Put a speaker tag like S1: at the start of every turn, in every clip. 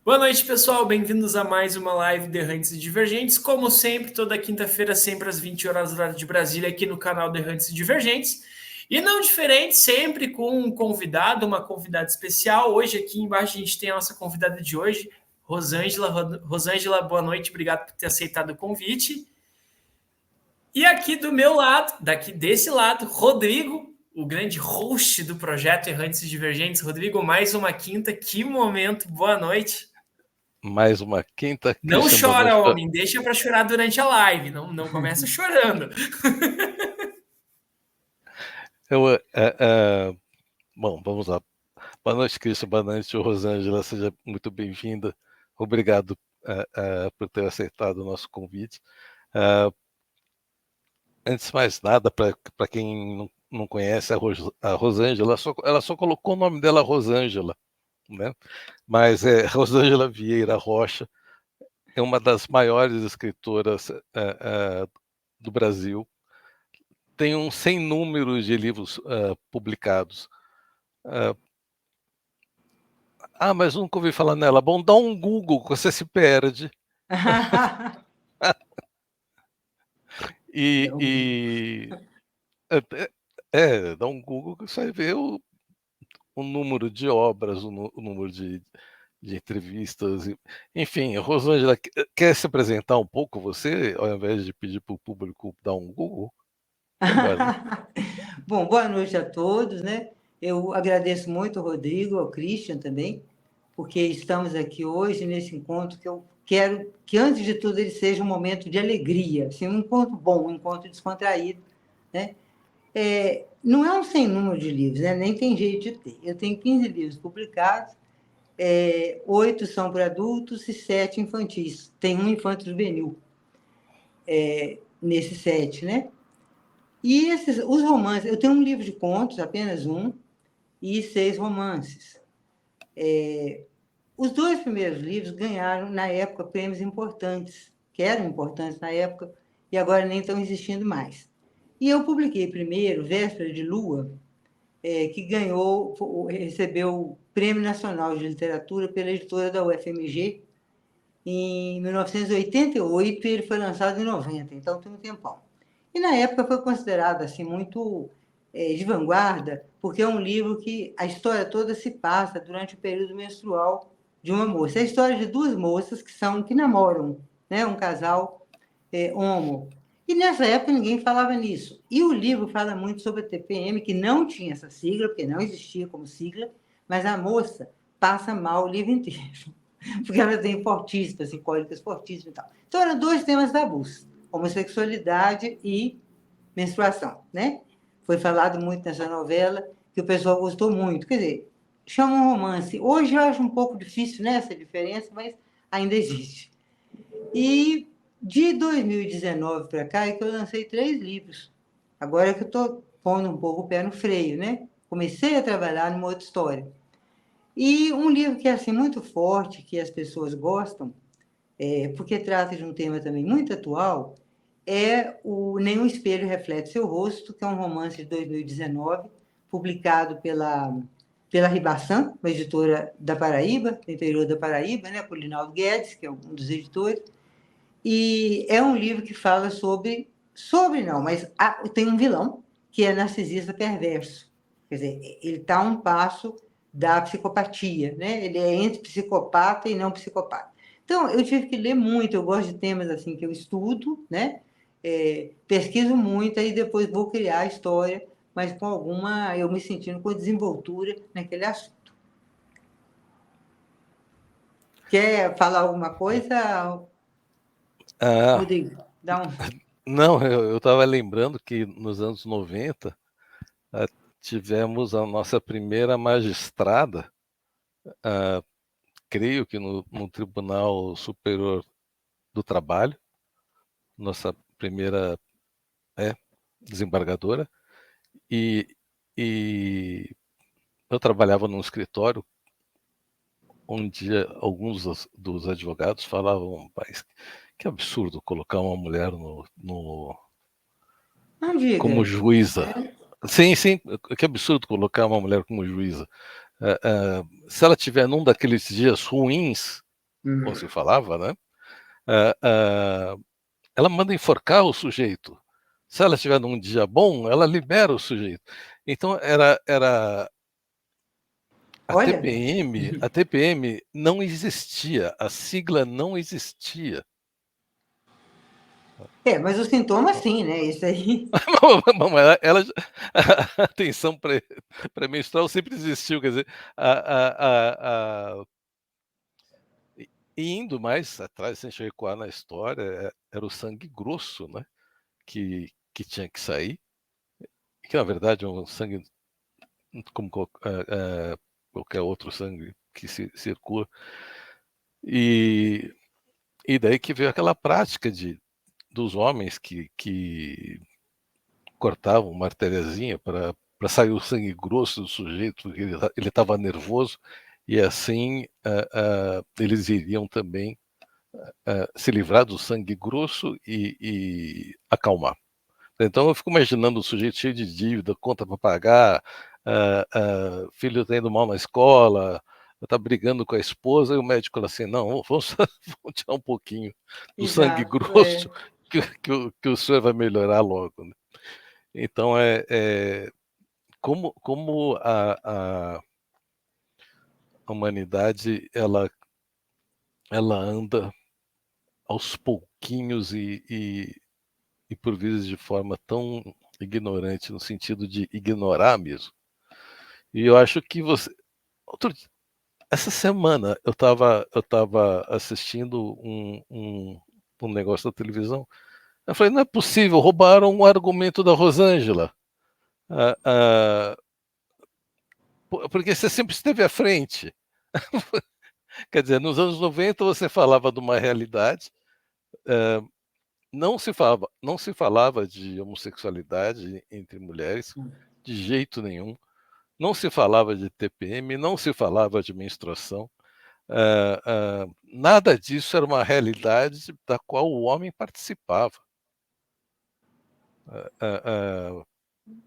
S1: Boa noite, pessoal. Bem-vindos a mais uma live de Errantes e Divergentes. Como sempre, toda quinta-feira, sempre às 20 horas do horário de Brasília, aqui no canal de Errantes e Divergentes. E não diferente, sempre com um convidado, uma convidada especial. Hoje, aqui embaixo, a gente tem a nossa convidada de hoje, Rosângela. Rosângela, boa noite. Obrigado por ter aceitado o convite. E aqui do meu lado, daqui desse lado, Rodrigo, o grande host do projeto Errantes e Divergentes. Rodrigo, mais uma quinta. Que momento. Boa noite.
S2: Mais uma quinta.
S1: Não
S2: Christian, boa
S1: chora,
S2: noite.
S1: homem. Deixa para chorar durante a live. Não começa chorando.
S2: Bom, vamos lá. Boa noite, Christian. Boa noite, Rosângela. Seja muito bem-vinda. Obrigado por ter aceitado o nosso convite. Antes de mais nada, para quem não conhece a Rosângela, ela só colocou o nome dela Rosângela, né? Mas é Rosângela Vieira Rocha, é uma das maiores escritoras do Brasil. Tem um sem número de livros publicados. Mas nunca ouvi falar nela. Bom, dá um Google que você se perde. Dá um Google que você vai ver o número de obras, o número de entrevistas. Enfim, Rosângela, quer se apresentar um pouco você, ao invés de pedir para o público dar um Google?
S3: Bom, boa noite a todos, né? Eu agradeço muito ao Rodrigo, ao Christian também, porque estamos aqui hoje nesse encontro que eu quero que, antes de tudo, ele seja um momento de alegria, assim, um encontro bom, um encontro descontraído, né? Não é um sem número de livros, né? Nem tem jeito de ter. Eu tenho 15 livros publicados, 8 são para adultos e 7 infantis. Tem um infanto-juvenil nesse 7, né? E os romances, eu tenho um livro de contos, apenas um, e 6 romances. Os 2 primeiros livros ganharam, na época, prêmios importantes, que eram importantes na época, e agora nem estão existindo mais. E eu publiquei primeiro, Véspera de Lua, que recebeu o Prêmio Nacional de Literatura pela editora da UFMG em 1988, e ele foi lançado em 90, então tem um tempão. E, na época, foi considerado assim, muito de vanguarda, porque é um livro que a história toda se passa durante o período menstrual de uma moça. É a história de 2 moças que namoram, né? Um casal homo. E, nessa época, ninguém falava nisso. E o livro fala muito sobre a TPM, que não tinha essa sigla, porque não existia como sigla, mas a moça passa mal o livro inteiro, porque ela tem fortíssimas, assim, cólicas fortíssimas e tal. Então, eram 2 temas tabus: homossexualidade e menstruação, né? Foi falado muito nessa novela, que o pessoal gostou muito. Quer dizer, chama um romance. Hoje eu acho um pouco difícil, né, essa diferença, mas ainda existe. E de 2019 para cá é que eu lancei 3 livros. Agora é que eu estou pondo um pouco o pé no freio, né? Comecei a trabalhar numa outra história. E um livro que é assim, muito forte, que as pessoas gostam, porque trata de um tema também muito atual, é o Nenhum Espelho Reflete Seu Rosto, que é um romance de 2019, publicado pela Ribação, uma editora da Paraíba, do interior da Paraíba, né, por Linaldo Guedes, que é um dos editores. E é um livro que fala tem um vilão, que é narcisista perverso. Quer dizer, ele está a um passo da psicopatia, né? Ele é entre psicopata e não psicopata. Então, eu tive que ler muito, eu gosto de temas assim que eu estudo, né? Pesquiso muito, aí depois vou criar a história, mas eu me sentindo com desenvoltura naquele assunto. Quer falar alguma coisa, Rodrigo?
S2: Não, eu estava lembrando que nos anos 90 tivemos a nossa primeira magistrada, creio que no Tribunal Superior do Trabalho, nossa primeira desembargadora, e eu trabalhava num escritório onde alguns dos advogados falavam: mas que absurdo colocar uma mulher como juíza. Sim, que absurdo colocar uma mulher como juíza. Se ela tiver num daqueles dias ruins, ou se falava, né? Ah, ah, ela manda enforcar o sujeito. Se ela estiver num dia bom, ela libera o sujeito. Então era
S3: Olha,
S2: a TPM não existia, a sigla não existia.
S3: mas os sintomas sim, né? Isso aí.
S2: Ela, a atenção pré-menstrual sempre existiu, quer dizer, e indo mais atrás, se a gente recuar na história, era o sangue grosso, né, que tinha que sair, que na verdade é um sangue como qualquer outro sangue que circula, e, e daí que veio aquela prática dos homens que cortavam uma artériazinha para sair o sangue grosso do sujeito, porque ele estava nervoso, e assim eles iriam também se livrar do sangue grosso e acalmar. Então eu fico imaginando o sujeito cheio de dívida, conta para pagar, filho está indo mal na escola, está brigando com a esposa, e o médico fala assim, não, vamos tirar um pouquinho do sangue
S3: Exato.
S2: grosso, que o senhor vai melhorar logo. Né? Então, como a humanidade ela anda aos pouquinhos e por vezes de forma tão ignorante, no sentido de ignorar mesmo. E eu acho que essa semana eu estava assistindo um negócio da televisão. Eu falei, não é possível, roubaram um argumento da Rosângela. Porque você sempre esteve à frente. Quer dizer, nos anos 90 você falava de uma realidade, não se falava de homossexualidade entre mulheres, de jeito nenhum. Não se falava de TPM, não se falava de menstruação. Nada disso era uma realidade da qual o homem participava.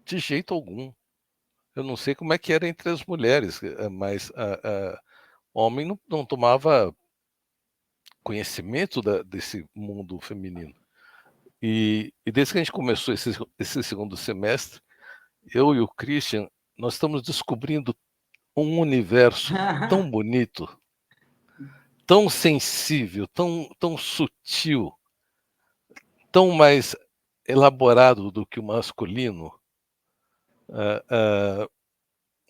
S2: De jeito algum. Eu não sei como é que era entre as mulheres, mas o homem não tomava conhecimento desse mundo feminino. E desde que a gente começou esse segundo semestre, eu e o Christian, nós estamos descobrindo um universo tão bonito, tão sensível, tão sutil, tão mais elaborado do que o masculino,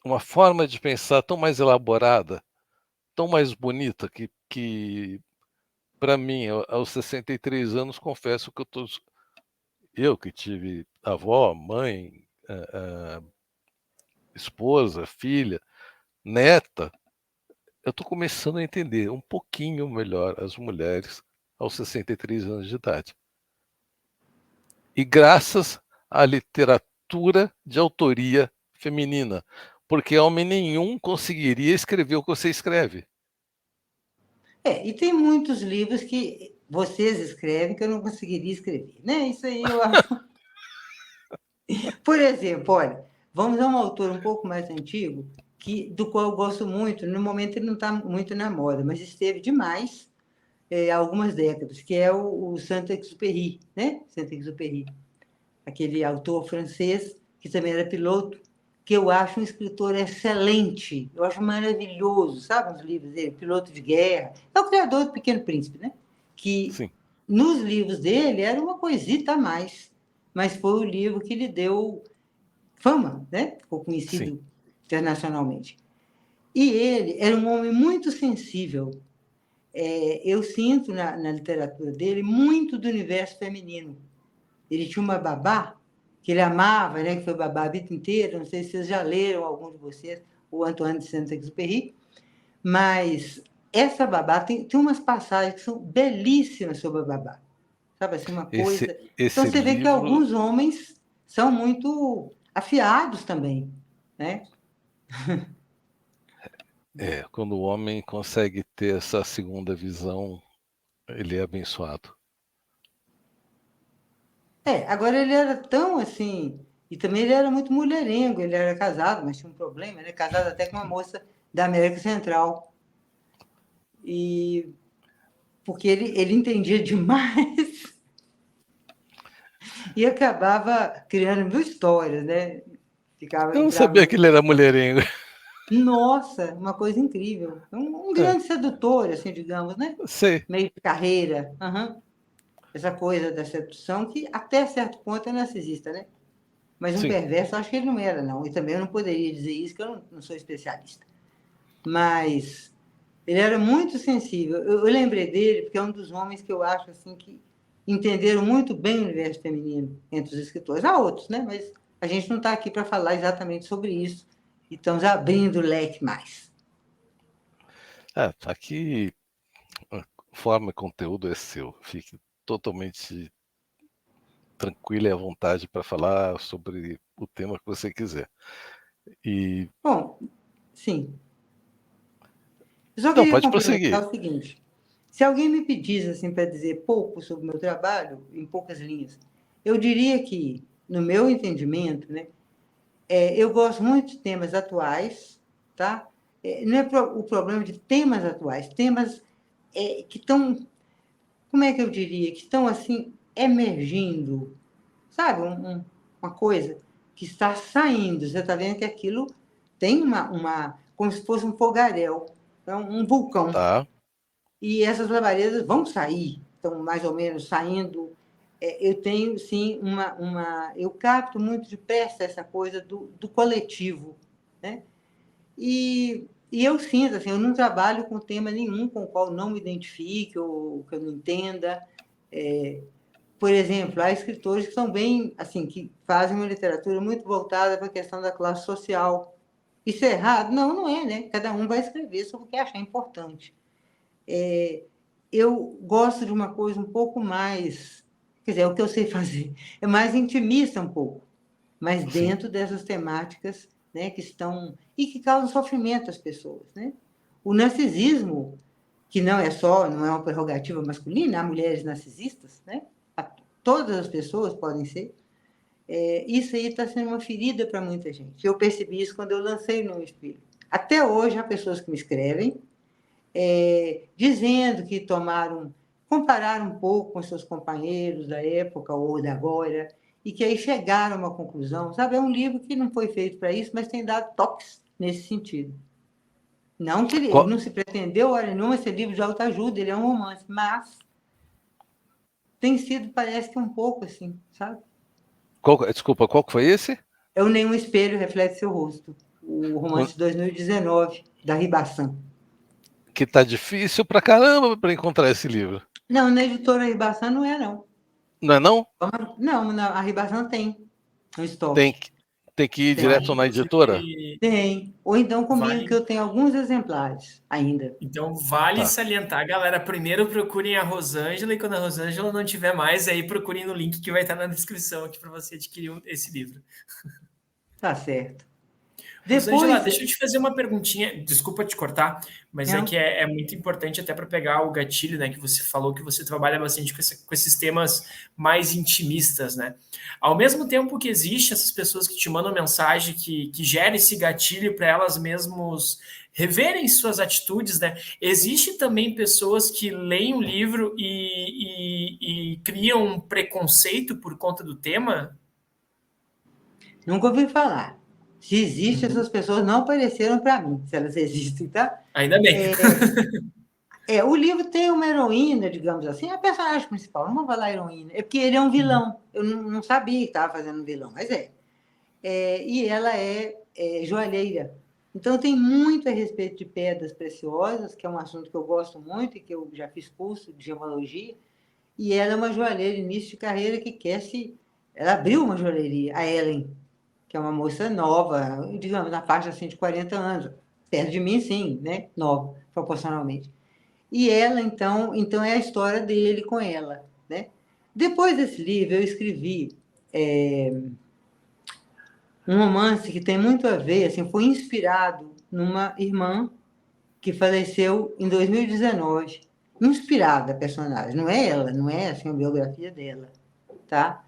S2: uma forma de pensar tão mais elaborada, tão mais bonita, que para mim, aos 63 anos, confesso que eu que tive avó, mãe, esposa, filha, neta, eu estou começando a entender um pouquinho melhor as mulheres aos 63 anos de idade. E graças à literatura de autoria feminina, porque homem nenhum conseguiria escrever o que você escreve.
S3: E tem muitos livros que vocês escrevem que eu não conseguiria escrever, né? Isso aí eu acho. Por exemplo, olha, vamos a um autor um pouco mais antigo, do qual eu gosto muito. No momento ele não está muito na moda, mas esteve demais há algumas décadas, que é o Saint-Exupéry, né? Saint-Exupéry, aquele autor francês que também era piloto, que eu acho um escritor excelente, eu acho maravilhoso, sabe, os livros dele, Piloto de Guerra, é o criador do Pequeno Príncipe, né? Que
S2: Sim.
S3: nos livros dele era uma coisita a mais, mas foi o livro que lhe deu fama, né? Ficou conhecido
S2: Sim.
S3: internacionalmente. E ele era um homem muito sensível. Eu sinto na literatura dele muito do universo feminino. Ele tinha uma babá que ele amava, né? Que foi babá a vida inteira. Não sei se vocês já leram, algum de vocês, o Antoine de Saint-Exupéry, mas essa babá tem umas passagens que são belíssimas sobre a babá. Sabe assim, uma coisa. Então
S2: Esse
S3: você vê que
S2: livro
S3: alguns homens são muito afiados também, né?
S2: quando o homem consegue ter essa segunda visão, ele é abençoado.
S3: Agora ele era tão assim, e também ele era muito mulherengo, ele era casado, mas tinha um problema, né? Casado até com uma moça da América Central. E porque ele entendia demais e acabava criando mil histórias, né?
S2: Eu não
S3: Entrava
S2: sabia que ele era mulherengo.
S3: Nossa, uma coisa incrível. Um
S2: É,
S3: grande sedutor, assim, digamos, né?
S2: sei,
S3: Meio de carreira. Aham. Essa coisa da sedução que até certo ponto é narcisista, né? Mas um
S2: sim.
S3: perverso, acho que ele não era, não. E também eu não poderia dizer isso, que eu não sou especialista. Mas ele era muito sensível. Eu lembrei dele porque é um dos homens que eu acho assim que entenderam muito bem o universo feminino entre os escritores. Há outros, né? Mas a gente não está aqui para falar exatamente sobre isso. E estamos abrindo o leque mais.
S2: Aqui a forma e conteúdo é seu. Fique totalmente tranquilo e à vontade para falar sobre o tema que você quiser. E
S3: Bom, sim. Eu só
S2: não,
S3: queria
S2: pode
S3: complementar
S2: prosseguir.
S3: o seguinte: se alguém me pedisse assim para dizer pouco sobre o meu trabalho, em poucas linhas, eu diria que, no meu entendimento, né, eu gosto muito de temas atuais, tá? Não é o problema de temas atuais, temas que estão, como é que eu diria, que estão assim emergindo, sabe? Uma coisa que está saindo. Você está vendo que aquilo tem como se fosse um fogaréu, um vulcão.
S2: Tá.
S3: E essas labaredas vão sair, estão mais ou menos saindo. Eu tenho, sim, eu capto muito depressa essa coisa do coletivo, né? E eu sinto, assim, eu não trabalho com tema nenhum com o qual não me identifique ou que eu não entenda. Por exemplo, há escritores que são bem, assim, que fazem uma literatura muito voltada para a questão da classe social. Isso é errado? Não, não é, né? Cada um vai escrever sobre o que achar importante. Eu gosto de uma coisa um pouco mais, quer dizer, é o que eu sei fazer, é mais intimista um pouco, mas
S2: Sim.
S3: dentro dessas temáticas, né, que estão e que causam sofrimento às pessoas, né? O narcisismo, que não é uma prerrogativa masculina, há mulheres narcisistas, né? Todas as pessoas podem ser. Isso aí está sendo uma ferida para muita gente. Eu percebi isso quando eu lancei no Espelho. Até hoje há pessoas que me escrevem dizendo que compararam um pouco com seus companheiros da época ou da agora, e que aí chegaram a uma conclusão. Sabe, é um livro que não foi feito para isso, mas tem dado toques nesse sentido. Não que ele
S2: Qual,
S3: não se pretendeu, hora nenhuma, ser livro de autoajuda, ele é um romance, mas tem sido, parece que um pouco assim, sabe?
S2: desculpa, qual que foi esse?
S3: É o Nenhum Espelho Reflete Seu Rosto, o romance de 2019, da Ribassan.
S2: Que tá difícil pra caramba para encontrar esse livro.
S3: Não, na editora Ribassan não é, não.
S2: Não é não?
S3: Não, a Ribassan tem um
S2: Tem,
S3: estoque.
S2: que- tem que ir
S3: Tem.
S2: direto na editora?
S1: Inclusive,
S3: Tem. Ou então comigo, que
S1: vale,
S3: eu tenho alguns exemplares ainda.
S1: então vale
S2: Tá.
S1: salientar, galera. Primeiro procurem a Rosângela e quando a Rosângela não tiver mais, aí procurem no link que vai estar na descrição aqui para você adquirir esse livro.
S3: Tá certo.
S1: Rosângela,
S3: Depois.
S1: deixa eu te fazer uma perguntinha. Desculpa te cortar, mas é que
S3: Não,
S1: é muito importante até para pegar o gatilho, né? Que você falou que você trabalha bastante com esses temas mais intimistas, né? Ao mesmo tempo que existe essas pessoas que te mandam mensagem que gera esse gatilho para elas mesmos reverem suas atitudes, né? Existe também pessoas que leem o livro e criam um preconceito por conta do tema.
S3: nunca ouvi falar. Se existe,
S1: Uhum.
S3: essas pessoas não apareceram para mim, se elas existem, tá?
S1: Ainda bem.
S3: O livro tem uma heroína, digamos assim, a personagem principal, não vou falar heroína, é porque ele é um
S1: Uhum.
S3: vilão. Eu não sabia que estava fazendo um vilão, mas é. E ela é joalheira. Então, tem muito a respeito de pedras preciosas, que é um assunto que eu gosto muito e que eu já fiz curso de gemologia. E ela é uma joalheira, início de carreira, que quer se. Ela abriu uma joalheria, a Ellen, que é uma moça nova, digamos, na faixa assim, de 40 anos. Perto de mim, sim, né? Nova, proporcionalmente. E ela, então é a história dele com ela, né? Depois desse livro, eu escrevi um romance que tem muito a ver, assim, foi inspirado numa irmã que faleceu em 2019. Inspirada a personagem, não é ela, não é assim, a biografia dela, tá?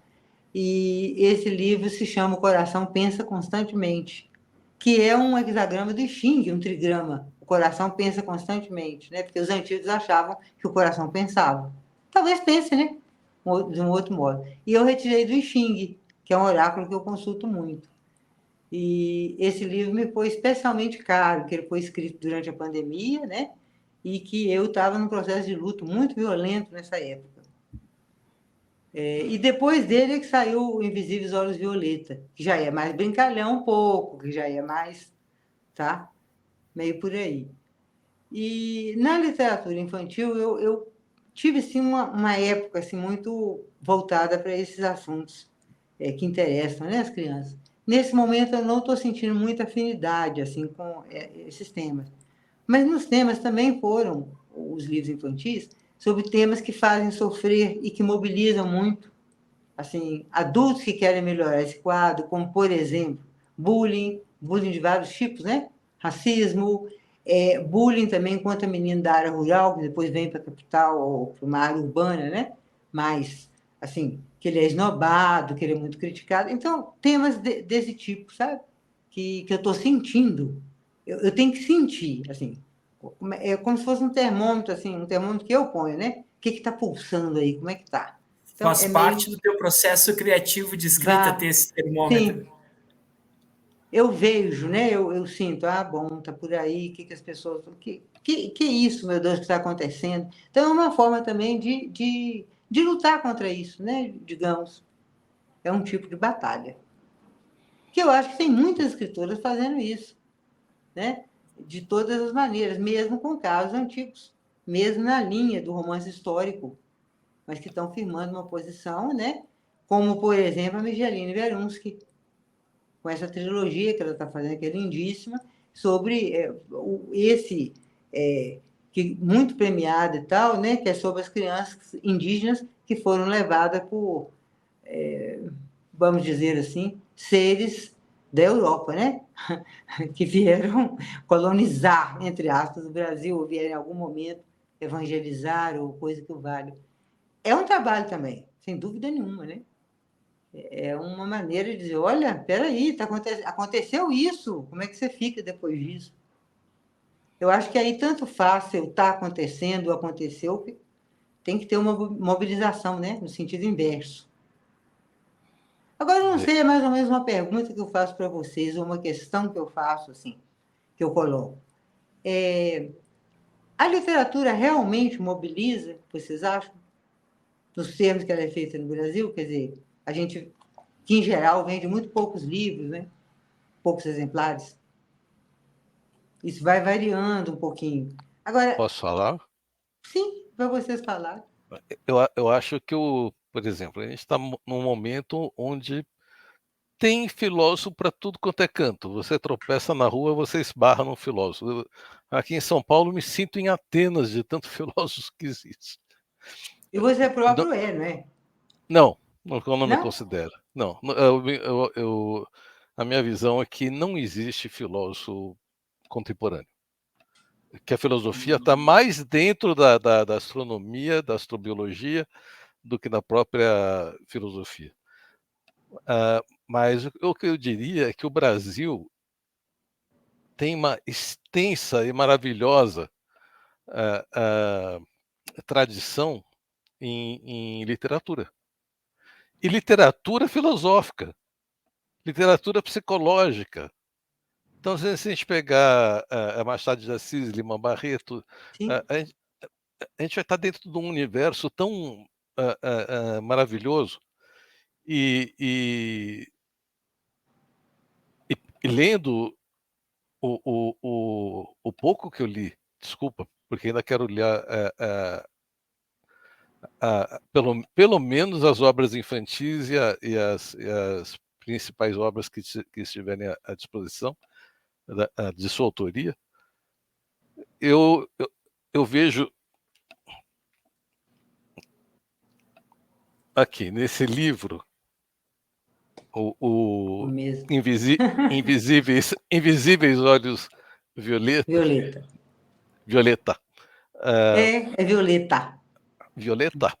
S3: E esse livro se chama O Coração Pensa Constantemente, que é um hexagrama do Xing, um trigrama, O coração pensa constantemente, né? Porque os antigos achavam que o coração pensava. Talvez pense, né? De um outro modo. E eu retirei do I Ching, que é um oráculo que eu consulto muito. E esse livro me foi especialmente caro, que ele foi escrito durante a pandemia, né? E que eu estava num processo de luto muito violento nessa época. E depois dele é que saiu o Invisíveis Olhos Violeta, que já é mais brincalhão um pouco, que já é mais, tá? Meio por aí. E na literatura infantil eu tive sim uma época assim muito voltada para esses assuntos que interessam, né, as crianças. Nesse momento eu não estou sentindo muita afinidade assim com esses temas, mas nos temas também foram os livros infantis sobre temas que fazem sofrer e que mobilizam muito assim, adultos que querem melhorar esse quadro, como, por exemplo, bullying de vários tipos, né? Racismo, bullying também contra menino da área rural, que depois vem para a capital ou para uma área urbana, né? Mas, assim, que ele é esnobado, que ele é muito criticado. Então, temas desse tipo, sabe? Que eu estou sentindo. Eu tenho que sentir, assim. É como se fosse um termômetro, assim, um termômetro que eu ponho, né? O que está pulsando aí? Como é que está? Então,
S1: Faz parte do teu processo criativo de escrita ter esse termômetro.
S3: Sim, eu vejo, né? Eu sinto, bom, tá por aí, o que as pessoas. Que isso, meu Deus, que está acontecendo? Então, é uma forma também de lutar contra isso, né? Digamos. É um tipo de batalha. Que eu acho que tem muitas escritoras fazendo isso, né? De todas as maneiras, mesmo com casos antigos, mesmo na linha do romance histórico, mas que estão firmando uma posição, né? Como, por exemplo, a Migeline Verunsky, com essa trilogia que ela está fazendo, que é lindíssima, sobre esse, que muito premiado e tal, né? Que é sobre as crianças indígenas que foram levadas por, vamos dizer assim, seres da Europa, né? Que vieram colonizar, entre aspas, o Brasil, ou vieram em algum momento evangelizar, ou coisa que o vale. É um trabalho também, sem dúvida nenhuma, né? É uma maneira de dizer, olha, peraí, aconteceu isso, como é que você fica depois disso? Eu acho que aí tanto faz se está acontecendo ou aconteceu, tem que ter uma mobilização, né? No sentido inverso. Agora, eu não sei, é mais ou menos uma pergunta que eu faço para vocês, ou uma questão que eu faço, assim, que eu coloco. A literatura realmente mobiliza, vocês acham? Nos termos que ela é feita no Brasil, quer dizer, a gente, que em geral vende muito poucos livros, né? Poucos exemplares. Isso vai variando um pouquinho. Agora,
S2: Posso falar?
S3: sim, para vocês falarem.
S2: Eu acho que, por exemplo, a gente está num momento onde tem filósofo para tudo quanto é canto. Você tropeça na rua, você esbarra num filósofo. Aqui em São Paulo, me sinto em Atenas de tanto filósofo que existe.
S3: E você próprio não é?
S2: Não, eu não me considero. Não, a minha visão é que não existe filósofo contemporâneo. Que a filosofia está mais dentro da astronomia, da astrobiologia, do que na própria filosofia. Mas o que eu diria é que o Brasil tem uma extensa e maravilhosa tradição em literatura. E literatura filosófica, literatura psicológica. Então, se a gente pegar Machado de Assis, Lima Barreto, a gente vai estar dentro de um universo tão maravilhoso e lendo o pouco que eu li, desculpa, porque ainda quero ler pelo menos as obras infantis e as principais obras que estiverem à disposição de sua autoria, eu vejo aqui nesse livro o Invisíveis Olhos Violeta.
S3: Violeta. É violeta.
S2: Violeta.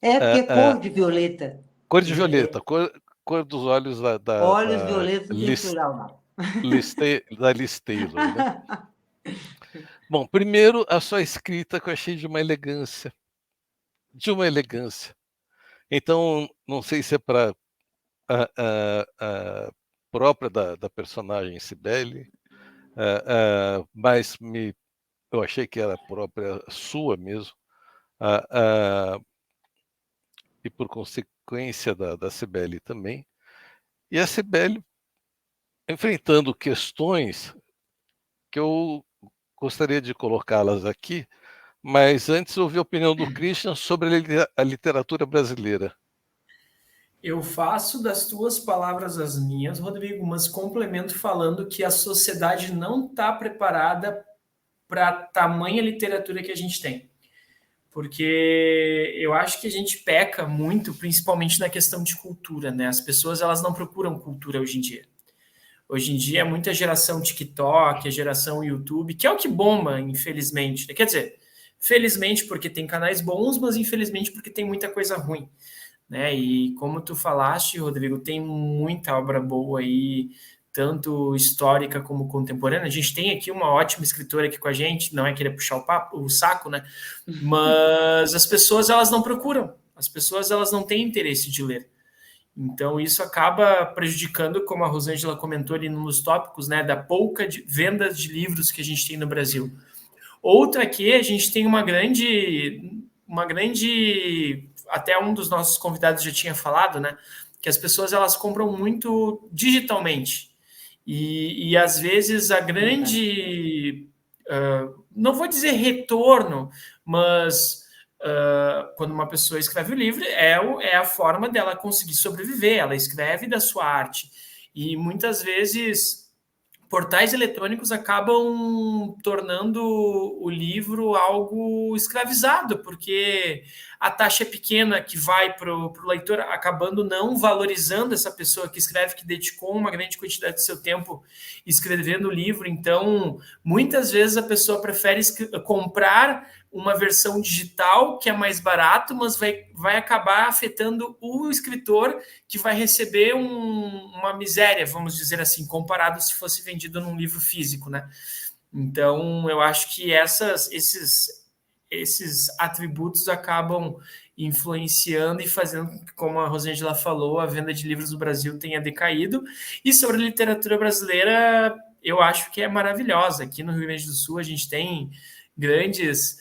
S3: Porque é cor de violeta.
S2: Cor de violeta, cor dos olhos
S3: olhos violetas não tem plural, não.
S2: Da Liz Taylor, né? Bom, primeiro, a sua escrita que eu achei de uma elegância. De uma elegância. Então, não sei se é para a própria da personagem Cibele, mas eu achei que era própria sua mesmo, e por consequência da Cibele também. E a Cibele enfrentando questões que eu gostaria de colocá-las aqui, mas antes ouvir a opinião do Christian sobre a literatura brasileira.
S1: Eu faço das tuas palavras as minhas, Rodrigo, mas complemento falando que a sociedade não está preparada para a tamanha literatura que a gente tem. Porque eu acho que a gente peca muito, principalmente na questão de cultura, né? As pessoas elas não procuram cultura hoje em dia. Hoje em dia é muita geração TikTok, a geração YouTube, que é o que bomba, infelizmente. Quer dizer, felizmente porque tem canais bons, mas infelizmente porque tem muita coisa ruim, né? E como tu falaste, Rodrigo, tem muita obra boa aí, tanto histórica como contemporânea. A gente tem aqui uma ótima escritora aqui com a gente, não é querer puxar o saco, né? Mas as pessoas elas não procuram, as pessoas elas não têm interesse de ler. Então isso acaba prejudicando, como a Rosângela comentou ali nos tópicos, né, da pouca venda de livros que a gente tem no Brasil. Outra que a gente tem uma grande, até um dos nossos convidados já tinha falado, né, que as pessoas elas compram muito digitalmente e às vezes a grande, não vou dizer retorno, mas quando uma pessoa escreve o livro, é a forma dela conseguir sobreviver. Ela escreve da sua arte. E muitas vezes portais eletrônicos acabam tornando o livro algo escravizado, porque a taxa é pequena que vai para o leitor, acabando não valorizando essa pessoa que escreve, que dedicou uma grande quantidade de seu tempo escrevendo o livro. Então, muitas vezes a pessoa prefere comprar uma versão digital que é mais barato, mas vai acabar afetando o escritor, que vai receber uma miséria, vamos dizer assim, comparado se fosse vendido num livro físico, né? Então, eu acho que esses atributos acabam influenciando e fazendo, como a Rosângela falou, a venda de livros no Brasil tenha decaído. E sobre a literatura brasileira, eu acho que é maravilhosa. Aqui no Rio Grande do Sul, a gente tem grandes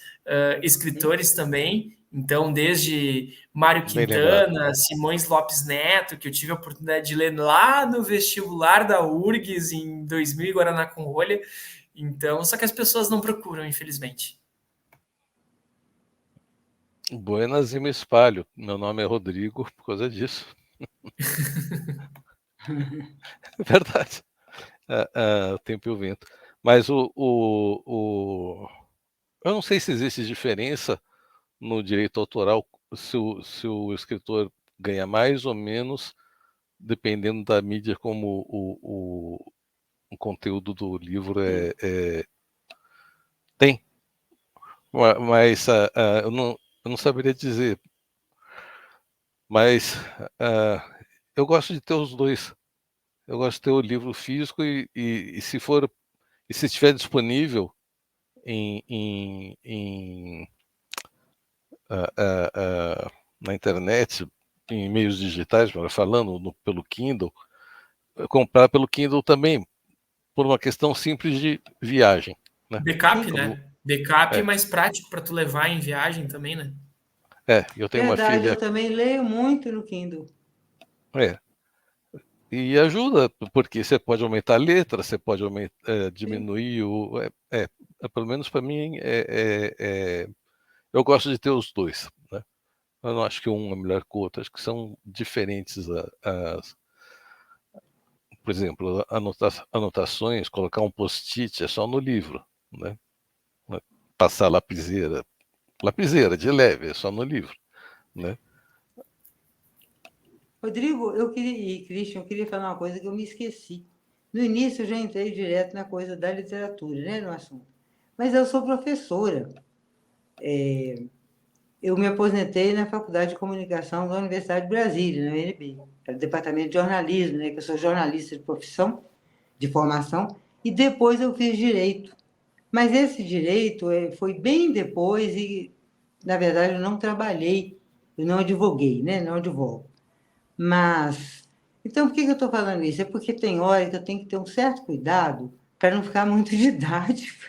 S1: escritores também. Então, desde Mário Quintana, Simões Lopes Neto, que eu tive a oportunidade de ler lá no vestibular da URGS em 2000 em Guaraná com Rolha. Então, só que as pessoas não procuram, infelizmente.
S2: Buenas e me espalho. Meu nome é Rodrigo por causa disso. É verdade. O tempo e o vento. Mas eu não sei se existe diferença no direito autoral se o escritor ganha mais ou menos, dependendo da mídia, como o conteúdo do livro tem. Mas eu não saberia dizer. Mas eu gosto de ter os dois. Eu gosto de ter o livro físico e se estiver disponível na internet, em meios digitais, falando pelo Kindle, comprar pelo Kindle também, por uma questão simples de viagem. Né?
S1: Backup, né? Backup é mais prático para tu levar em viagem também, né?
S2: Eu tenho
S3: Verdade,
S2: uma filha...
S3: eu também leio muito no Kindle.
S2: E ajuda, porque você pode aumentar a letra, você pode diminuir pelo menos para mim, eu gosto de ter os dois. Né? Eu não acho que um é melhor que o outro, acho que são diferentes. Por exemplo, anotações, colocar um post-it é só no livro. Né? Passar lapiseira de leve, é só no livro. Né?
S3: Rodrigo, Christian, eu queria falar uma coisa que eu me esqueci. No início eu já entrei direto na coisa da literatura, né, no assunto. Mas eu sou professora. Eu me aposentei na Faculdade de Comunicação da Universidade de Brasília, na UNB, no Departamento de Jornalismo, né, que eu sou jornalista de profissão, de formação, e depois eu fiz Direito Mas esse direito foi bem depois e, na verdade, eu não trabalhei, eu não advoguei, né? Não advogo. Mas, então, por que eu estou falando isso? É porque tem hora que eu tenho que ter um certo cuidado para não ficar muito didático.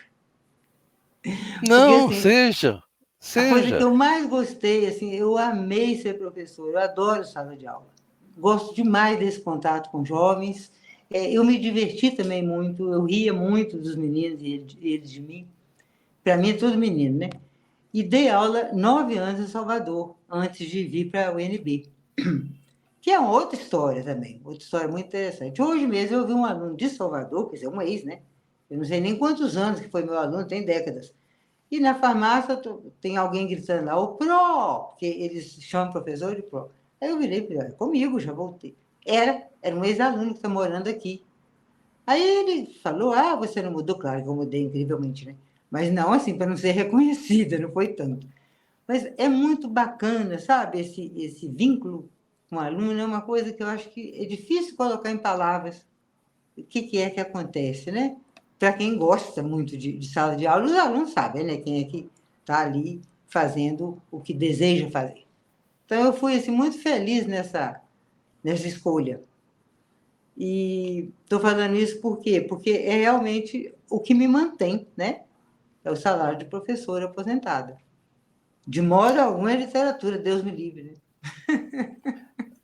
S3: Porque,
S2: Não,
S3: assim,
S2: seja,
S3: a coisa que
S2: seja.
S3: eu mais gostei, assim, eu amei ser professora, eu adoro sala de aula. Gosto demais desse contato com jovens. Eu me diverti também muito, eu ria muito dos meninos e eles de mim. Para mim é tudo menino, né? E dei aula 9 anos em Salvador, antes de vir para a UNB, que é uma outra história também, outra história muito interessante. Hoje mesmo eu vi um aluno de Salvador, quer dizer, um ex, né? Eu não sei nem quantos anos que foi meu aluno, tem décadas. E na farmácia tem alguém gritando lá, o PRO, que eles chamam o professor de PRO. Aí eu virei e falei, olha, comigo, já voltei. Era um ex-aluno que está morando aqui. Aí ele falou, ah, você não mudou? Claro que eu mudei incrivelmente, né? Mas não assim, para não ser reconhecida, não foi tanto. Mas é muito bacana, sabe? Esse vínculo com o aluno é uma coisa que eu acho que é difícil colocar em palavras o que é que acontece, né? Para quem gosta muito de sala de aula, os alunos sabem, né? Quem é que está ali fazendo o que deseja fazer. Então, eu fui assim, muito feliz nessa escolha. E estou falando isso por quê? Porque é realmente o que me mantém, né? É o salário de professora aposentada. De modo algum é literatura, Deus me livre, né?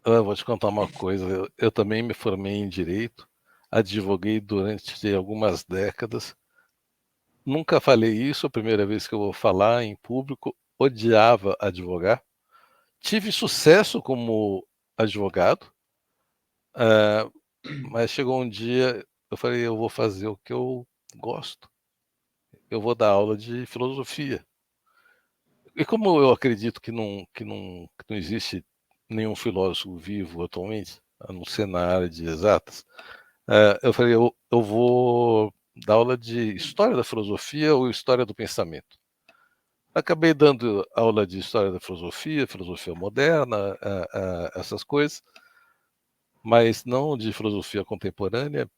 S2: Eu vou te contar uma coisa. Eu também me formei em Direito, advoguei durante algumas décadas. Nunca falei isso, a primeira vez que eu vou falar em público. Odiava advogar. Tive sucesso como advogado, mas chegou um dia, eu falei, eu vou fazer o que eu gosto. Eu vou dar aula de filosofia. E como eu acredito que não existe nenhum filósofo vivo atualmente, a não ser na área de exatas, eu falei, eu vou dar aula de história da filosofia ou história do pensamento. Acabei dando aula de história da filosofia, filosofia moderna, essas coisas, mas não de filosofia contemporânea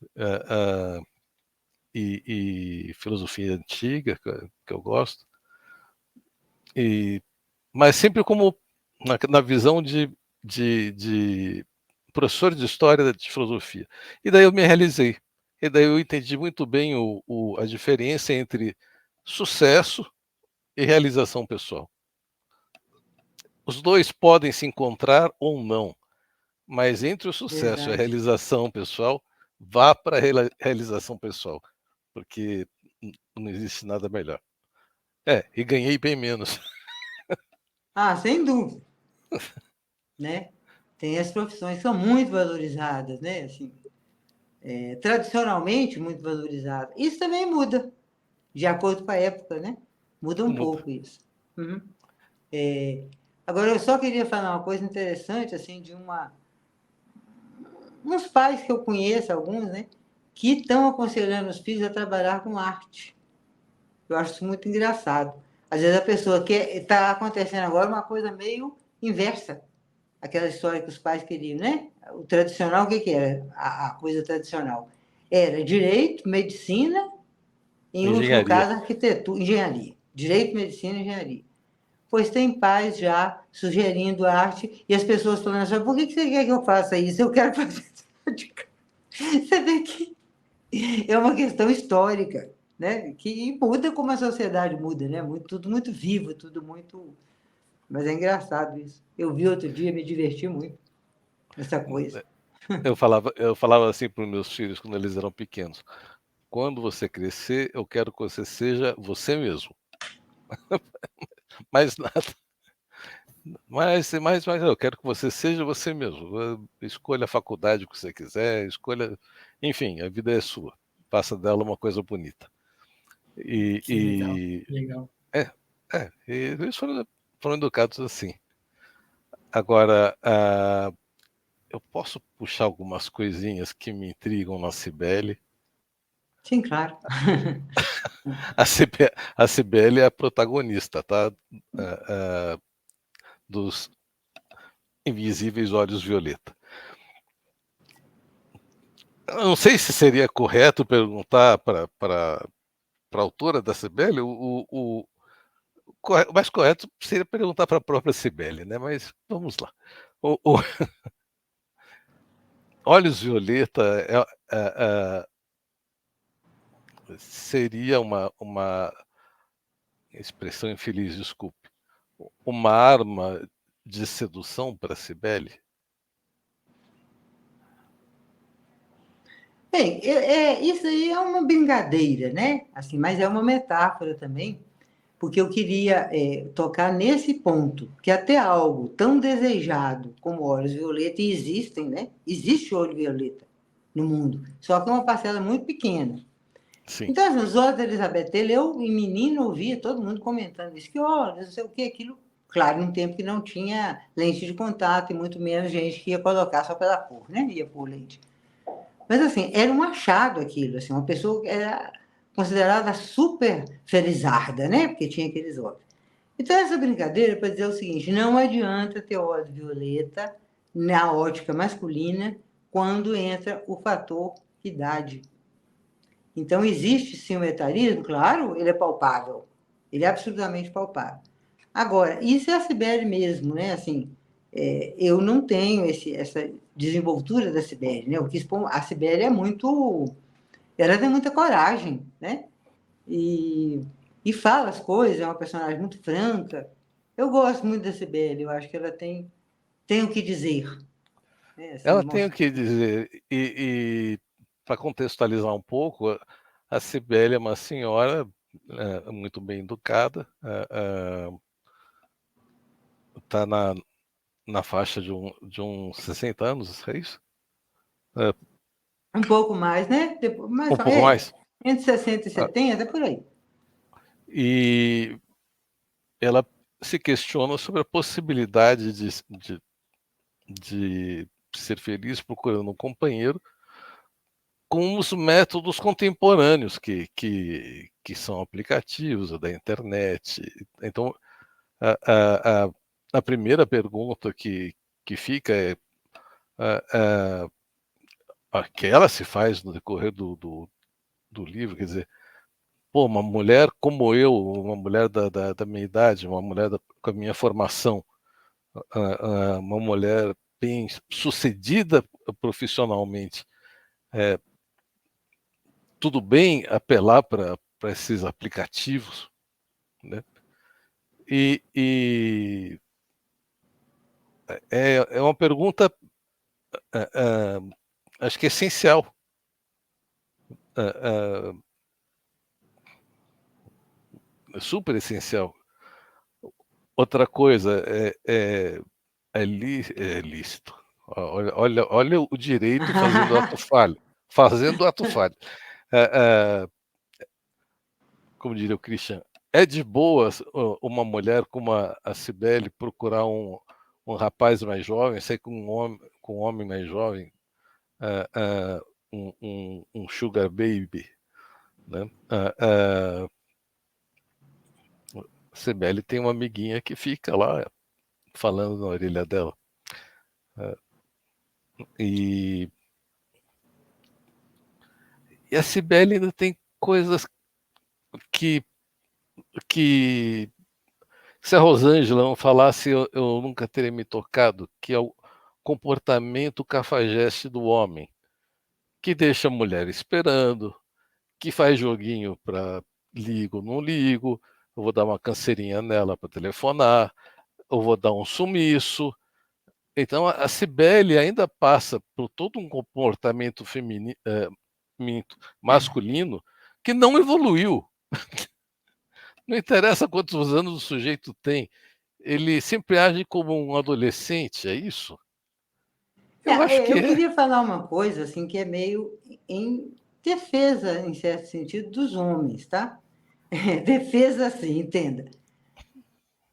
S2: e filosofia antiga, que eu gosto, mas sempre como na visão de professor de história de filosofia. E daí eu me realizei. E daí eu entendi muito bem a diferença entre sucesso e realização pessoal. Os dois podem se encontrar ou não, mas entre o sucesso e a
S3: Verdade.
S2: realização pessoal, vá para a realização pessoal, porque não existe nada melhor. E ganhei bem menos.
S3: Ah, sem dúvida, né? Tem as profissões que são muito valorizadas, né? Assim, tradicionalmente muito valorizadas. Isso também muda, de acordo com a época, né? Muda um
S2: Muda.
S3: pouco isso. Uhum. Agora, eu só queria falar uma coisa interessante, assim, uns pais que eu conheço, alguns, né? Que estão aconselhando os filhos a trabalhar com arte. Eu acho isso muito engraçado. Às vezes a pessoa quer, está acontecendo agora uma coisa meio inversa. Aquela história que os pais queriam, né? O tradicional, o que era? A coisa tradicional. Era direito, medicina, em último
S2: Engenharia.
S3: caso, arquitetura, engenharia. Direito, medicina e engenharia. Pois tem pais já sugerindo arte e as pessoas falando assim, por que você quer que eu faça isso? Eu quero fazer isso. Você vê que é uma questão histórica, né? Que muda como a sociedade muda, né? Tudo muito vivo, tudo muito... Mas é engraçado isso. Eu vi outro dia, me diverti muito nessa coisa.
S2: Eu falava assim para os meus filhos quando eles eram pequenos: quando você crescer, eu quero que você seja você mesmo. Mais nada. Mas eu quero que você seja você mesmo. Escolha a faculdade que você quiser, escolha. Enfim, a vida é sua. Faça dela uma coisa bonita. E,
S1: Que legal,
S2: e
S1: legal.
S2: e eles foram educados assim. Agora, eu posso puxar algumas coisinhas que me intrigam na Cibele.
S3: Sim, claro.
S2: A Cibele é a protagonista, tá? Dos Invisíveis Olhos Violeta. Eu não sei se seria correto perguntar para a autora da Cibele, o mais correto seria perguntar para a própria Cibele, né? Mas vamos lá. O Olhos Violeta seria uma expressão infeliz, desculpe, uma arma de sedução para Cibele?
S3: Bem, isso aí é uma brincadeira, né? Assim, mas é uma metáfora também, porque eu queria tocar nesse ponto, que até algo tão desejado como olhos violeta, e existem, né? Existe olho violeta no mundo, só que é uma parcela muito pequena.
S2: Sim.
S3: Então, assim, os olhos da Elizabeth Taylor, eu, em menino, ouvia todo mundo comentando isso, que olhos, não sei o que, aquilo. Claro, num tempo que não tinha lente de contato e muito menos gente que ia colocar só pela cor, né? Ia pôr lente. Mas, assim, era um achado aquilo, assim, uma pessoa que era considerada super felizarda, né? Porque tinha aqueles olhos. Então, essa brincadeira é para dizer o seguinte: não adianta ter olho violeta na ótica masculina quando entra o fator idade. Então, existe sim o etarismo, claro, ele é palpável, ele é absolutamente palpável. Agora, isso é a Cibele mesmo, né? Assim, eu não tenho essa desenvoltura da Cibele, né? A Cibele é muito. Ela tem muita coragem, né? E fala as coisas, é uma personagem muito franca. Eu gosto muito da Cibele, eu acho que ela tem o que dizer. Né? Assim,
S2: Ela tem o que dizer, e para contextualizar um pouco, a Cibele é uma senhora muito bem educada, está na faixa de uns 60 anos, é isso?
S3: um pouco mais, né?
S2: Um pouco mais.
S3: Entre 60 e 70, é por aí.
S2: E ela se questiona sobre a possibilidade de ser feliz procurando um companheiro com os métodos contemporâneos que são aplicativos da internet. Então, a primeira pergunta que fica é a que ela se faz no decorrer do livro, quer dizer, pô, uma mulher como eu, uma mulher da minha idade, uma mulher com a minha formação, uma mulher bem sucedida profissionalmente, tudo bem apelar para esses aplicativos, né? E é uma pergunta, acho que essencial. Super essencial. Outra coisa é lícito. Olha o direito fazendo ato falho. Fazendo ato falho. Como diria o Christian, é de boas uma mulher como a Cibele procurar um rapaz mais jovem, sair com um homem mais jovem, um sugar baby, né? Cibele tem uma amiguinha que fica lá falando na orelha dela. E a Cibele ainda tem coisas que se a Rosângela não falasse, eu nunca teria me tocado, que é o comportamento cafajeste do homem, que deixa a mulher esperando, que faz joguinho para ligo, não ligo, eu vou dar uma canseirinha nela para telefonar, eu vou dar um sumiço. Então a Cibele ainda passa por todo um comportamento masculino que não evoluiu. Não interessa quantos anos o sujeito tem, ele sempre age como um adolescente, é isso? Eu acho que
S3: Eu
S2: é.
S3: queria falar uma coisa assim que é meio em defesa, em certo sentido, dos homens, tá? Defesa, assim, entenda.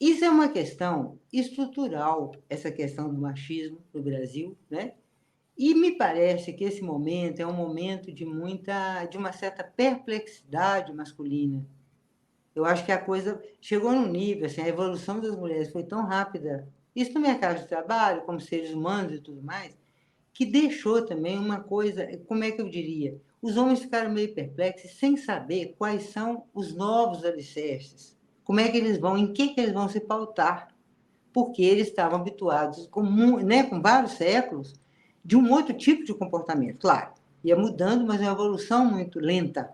S3: Isso é uma questão estrutural, essa questão do machismo no Brasil, né? E me parece que esse momento é um momento de uma certa perplexidade masculina. Eu acho que a coisa chegou num nível, assim, a evolução das mulheres foi tão rápida, isso no mercado de trabalho, como seres humanos e tudo mais, que deixou também uma coisa, como é que eu diria? os homens ficaram meio perplexos, sem saber quais são os novos alicerces, como é que eles vão, em que eles vão se pautar, porque eles estavam habituados, né, com vários séculos, de um outro tipo de comportamento. Claro, ia mudando, mas é uma evolução muito lenta.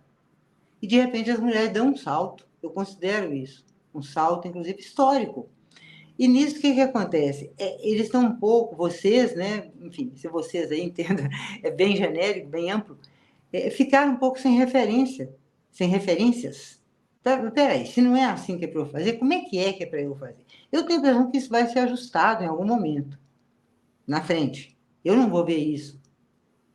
S3: E, de repente, as mulheres dão um salto, eu considero isso, um salto, inclusive, histórico. E nisso, o que acontece? Eles estão um pouco, vocês, né? Enfim, se vocês aí entendam, é bem genérico, bem amplo, ficaram um pouco sem referências. Peraí, se não é assim que é para eu fazer, como é que é para eu fazer? Eu tenho a impressão que isso vai ser ajustado em algum momento, na frente. Eu não vou ver isso.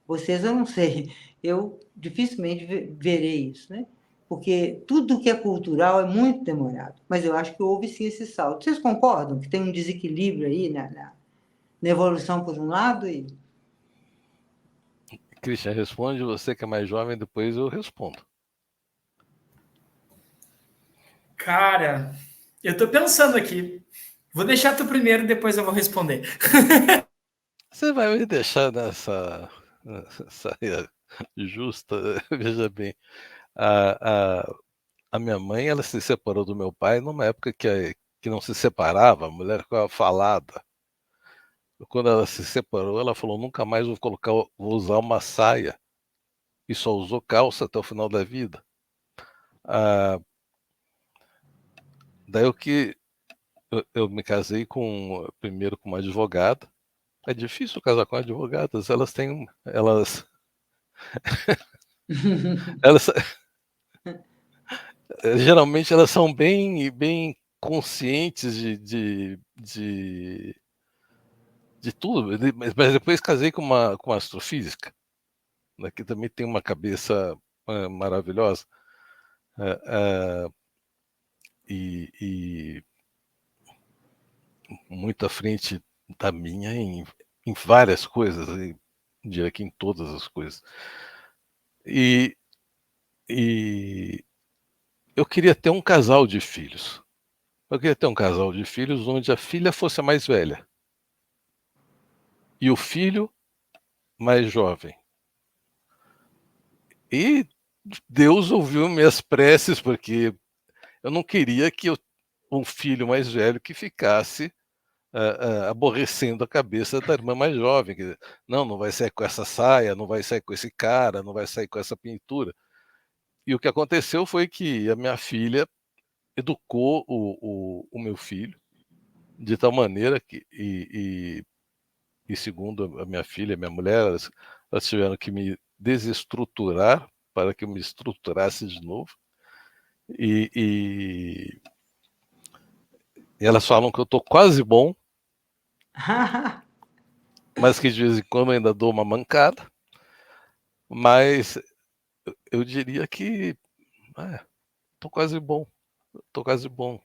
S3: Vocês eu não sei. Eu dificilmente verei isso, né? Porque tudo que é cultural é muito demorado. Mas eu acho que houve sim esse salto. Vocês concordam que tem um desequilíbrio aí na evolução por um lado?
S2: Christian, responde, você que é mais jovem, depois eu respondo.
S1: Cara, eu tô pensando aqui. Vou deixar tu primeiro, depois eu vou responder.
S2: Você vai me deixar nessa saia justa? Veja bem, a, a, a minha mãe, ela se separou do meu pai numa época que não se separava, a mulher ficava falada. Quando ela se separou, ela falou: nunca mais vou usar uma saia. E só usou calça até o final da vida. Ah, daí eu me casei primeiro com uma advogada. É difícil casar com advogadas, elas geralmente elas são bem conscientes de tudo. Mas depois casei com uma astrofísica, né, que também tem uma cabeça maravilhosa. Ah, ah, e muito à frente da minha em várias coisas, e diria que em todas as coisas. E, e eu queria ter um casal de filhos. Eu queria ter um casal de filhos onde a filha fosse a mais velha e o filho mais jovem. E Deus ouviu minhas preces, porque eu não queria que um filho mais velho que ficasse aborrecendo a cabeça da irmã mais jovem. Não vai sair com essa saia, não vai sair com esse cara, não vai sair com essa pintura. E o que aconteceu foi que a minha filha educou o meu filho de tal maneira e segundo a minha filha, a minha mulher, elas tiveram que me desestruturar para que eu me estruturasse de novo. E, e, e elas falam que eu estou quase bom, mas que de vez em quando eu ainda dou uma mancada. Mas eu diria que estou quase bom. Estou quase bom.